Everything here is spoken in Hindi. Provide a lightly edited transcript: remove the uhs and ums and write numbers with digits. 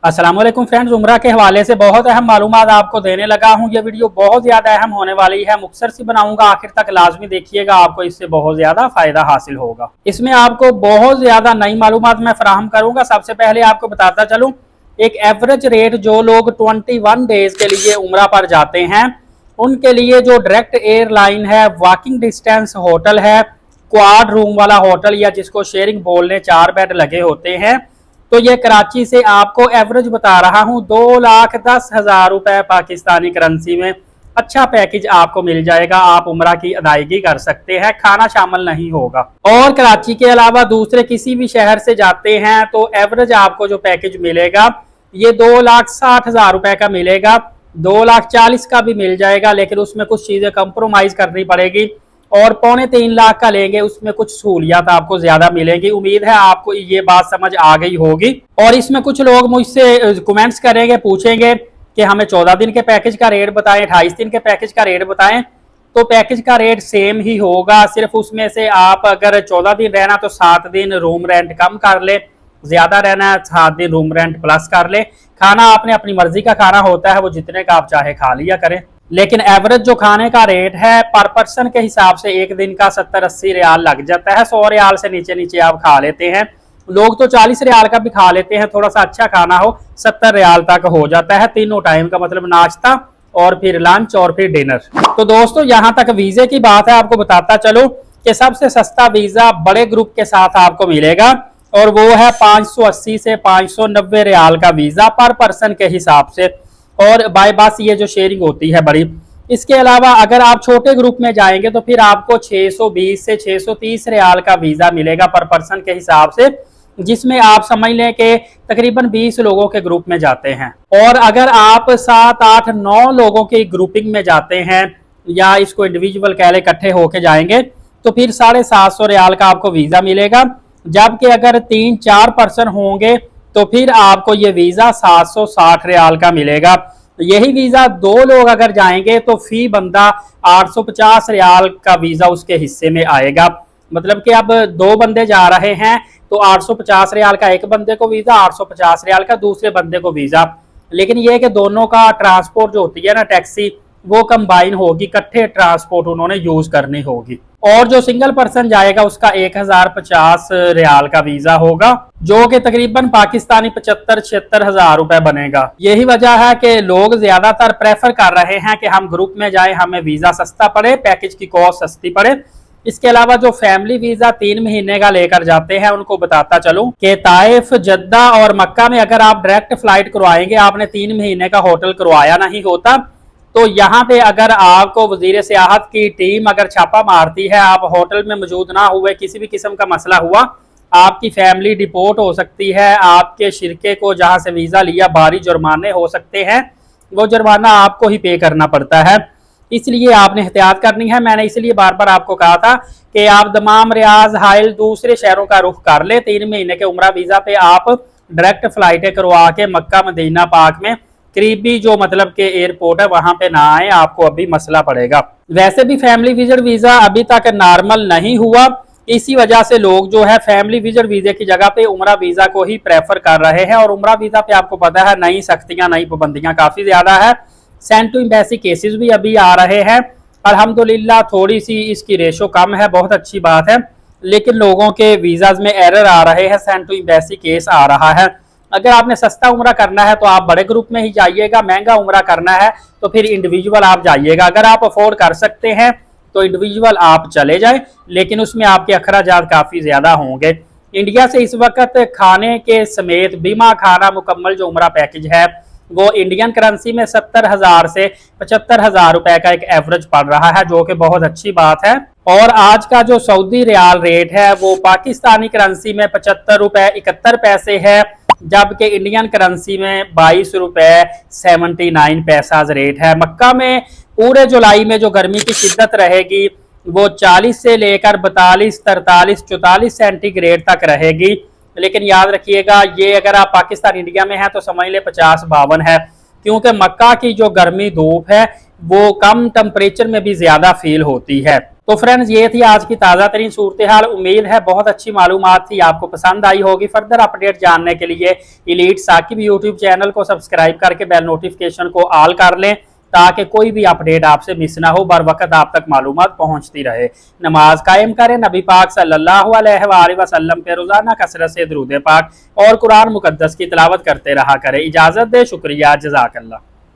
अस्सलाम वालेकुम फ्रेंड्स, उम्रा के हवाले से बहुत अहम मालूमात आपको देने लगा हूं। ये वीडियो बहुत ज़्यादा अहम होने वाली है, मुख्तसर सी बनाऊंगा, आखिर तक लाजमी देखिएगा, आपको इससे बहुत ज़्यादा फ़ायदा हासिल होगा। इसमें आपको बहुत ज़्यादा नई मालूमात मैं फराहम करूंगा। सबसे पहले आपको बताता चलूँ, एक एवरेज रेट जो लोग 21 डेज़ के लिए उम्रा पर जाते हैं उनके लिए जो डायरेक्ट एयरलाइन है, वॉकिंग डिस्टेंस होटल है, क्वाड रूम वाला होटल या जिसको शेयरिंग बोलने 4 बेड लगे होते हैं, तो ये कराची से आपको एवरेज बता रहा हूं 2,10,000 रुपए पाकिस्तानी करेंसी में अच्छा पैकेज आपको मिल जाएगा। आप उम्रा की अदायगी कर सकते हैं, खाना शामिल नहीं होगा। और कराची के अलावा दूसरे किसी भी शहर से जाते हैं तो एवरेज आपको जो पैकेज मिलेगा ये 2,60,000 रुपए का मिलेगा, 2,40,000 का भी मिल जाएगा, लेकिन उसमें कुछ चीजें कंप्रोमाइज करनी पड़ेगी। और 2.25 लाख का लेंगे, उसमें कुछ सहूलियत आपको ज्यादा मिलेगी। उम्मीद है आपको ये बात समझ आ गई होगी। और इसमें कुछ लोग मुझसे कमेंट्स करेंगे, पूछेंगे कि हमें 14 दिन के पैकेज का रेट बताएं, 28 दिन के पैकेज का रेट बताएं। तो पैकेज का रेट सेम ही होगा, सिर्फ उसमें से आप अगर 14 दिन रहना तो 7 दिन रूम रेंट कम कर ले, ज्यादा रहना है 7 दिन रूम रेंट प्लस कर ले। खाना आपने अपनी मर्जी का खाना होता है, वो जितने का आप चाहे खा लिया करें। लेकिन एवरेज जो खाने का रेट है पर पर्सन के हिसाब से एक दिन का 70-80 रियाल लग जाता है। 100 रियाल से नीचे नीचे आप खा लेते हैं। लोग तो 40 रियाल का भी खा लेते हैं, थोड़ा सा अच्छा खाना हो 70 रियाल तक हो जाता है तीनों टाइम का, मतलब नाश्ता और फिर लंच और फिर डिनर। तो दोस्तों यहाँ तक वीजे की बात है, आपको बताता चलो कि सबसे सस्ता वीजा बड़े ग्रुप के साथ आपको मिलेगा और वो है 580 से 590 रियाल का वीजा पर पर्सन के हिसाब से। और बाय बस ये जो शेयरिंग होती है बड़ी। इसके अलावा अगर आप छोटे ग्रुप में जाएंगे तो फिर आपको 620 से 630 रियाल का वीजा मिलेगा पर पर्सन के हिसाब से, जिसमें आप समझ लें कि तकरीबन 20 लोगों के ग्रुप में जाते हैं। और अगर आप 7, 8, 9 लोगों की ग्रुपिंग में जाते हैं या इसको इंडिविजुअल कह ले इकट्ठे होके जाएंगे तो फिर 750 रियाल का आपको वीजा मिलेगा। जबकि अगर 3-4 पर्सन होंगे तो फिर आपको ये वीजा 760 रियाल का मिलेगा। यही वीजा 2 लोग अगर जाएंगे तो फी बंदा 850 रियाल का वीजा उसके हिस्से में आएगा। मतलब कि अब 2 बंदे जा रहे हैं तो 850 रियाल का एक बंदे को वीजा, 850 रियाल का दूसरे बंदे को वीजा। लेकिन यह कि दोनों का ट्रांसपोर्ट जो होती है ना, टैक्सी, वो कंबाइन होगी, इकट्ठे ट्रांसपोर्ट उन्होंने यूज करनी होगी। और जो सिंगल पर्सन जाएगा उसका 1050 रियाल का वीजा होगा, जो कि तकरीबन पाकिस्तानी 75-76 हजार रुपए बनेगा। यही वजह है कि लोग ज्यादातर प्रेफर कर रहे हैं कि हम ग्रुप में जाएं, हमें वीजा सस्ता पड़े, पैकेज की कॉस्ट सस्ती पड़े। इसके अलावा जो फैमिली वीजा 3 महीने का लेकर जाते हैं उनको बताता चलूं कि ताइफ, जद्दा और मक्का में अगर आप डायरेक्ट फ्लाइट करवाएंगे, आपने 3 महीने का होटल करवाया नहीं होता, तो यहाँ पे अगर आपको वजीर सियाहत की टीम अगर छापा मारती है, आप होटल में मौजूद ना हुए, किसी भी किस्म का मसला हुआ, आपकी फैमिली डिपोर्ट हो सकती है, आपके शिरके को जहाँ से वीजा लिया भारी जुर्माने हो सकते हैं, वो जुर्माना आपको ही पे करना पड़ता है। इसलिए आपने एहतियात करनी है। मैंने इसलिए बार बार आपको कहा था कि आप दमाम, रियाज, हाइल दूसरे शहरों का रुख कर ले। 3 महीने के उम्रा वीजा पे आप डायरेक्ट फ्लाइटें करवा के मक्का मदीना पाक में करीबी जो मतलब के एयरपोर्ट है वहां पे ना आए, आपको अभी मसला पड़ेगा। वैसे भी फैमिली विजिट वीजा अभी तक नॉर्मल नहीं हुआ, इसी वजह से लोग जो है फैमिली विजिट वीजे की जगह पे उम्रा वीजा को ही प्रेफर कर रहे हैं। और उम्रा वीजा पे आपको पता है नई सख्तियां, नई पाबंदियां काफी ज्यादा है। सेंड टू एम्बेसी केसेस भी अभी आ रहे हैं। अल्हम्दुलिल्लाह थोड़ी सी इसकी रेशो कम है, बहुत अच्छी बात है, लेकिन लोगों के वीजाज में एरर आ रहे हैं, सेंड टू एम्बेसी केस आ रहा है। अगर आपने सस्ता उम्रा करना है तो आप बड़े ग्रुप में ही जाइएगा, महंगा उम्रा करना है तो फिर इंडिविजुअल आप जाइएगा। अगर आप अफोर्ड कर सकते हैं तो इंडिविजुअल आप चले जाएं, लेकिन उसमें आपके अखराजात काफ़ी ज़्यादा होंगे। इंडिया से इस वक्त खाने के समेत बीमा खाना मुकम्मल जो उम्रा पैकेज है वो इंडियन करेंसी में 70,000 से 75,000 रुपए का एक एवरेज पड़ रहा है, जो कि बहुत अच्छी बात है। और आज का जो सऊदी रियाल रेट है वो पाकिस्तानी करेंसी में 75 रुपए 71 पैसे है, जबकि इंडियन करेंसी में 22 रुपए 79 पैसा रेट है। मक्का में पूरे जुलाई में जो गर्मी की शिद्दत रहेगी वो 40 से लेकर 42, 43, 44 सेंटीग्रेड तक रहेगी। लेकिन याद रखिएगा ये अगर आप पाकिस्तान इंडिया में हैं तो समझ ले 50-52 है, क्योंकि मक्का की जो गर्मी धूप है वो कम टेम्परेचर में भी ज्यादा फील होती है। तो फ्रेंड्स ये थी आज की ताज़ा तरीन सूरत हाल। उम्मीद है बहुत अच्छी मालूमात थी, आपको पसंद आई होगी। फर्दर अपडेट जानने के लिए एलीट साकिब यूट्यूब चैनल को सब्सक्राइब करके बेल नोटिफिकेशन को ऑल कर लें, ताकि कोई भी अपडेट आपसे मिस ना हो, बर वक्त आप तक मालूमात पहुंचती रहे। नमाज कायम करें, नबी पाक सल्लल्लाहु अलैहि वसल्लम पे रोजाना कसरत से दुरूद पाक और कुरान मुकद्दस की तिलावत करते रहा करें। इजाजत दे, शुक्रिया, जज़ाकल्लाह।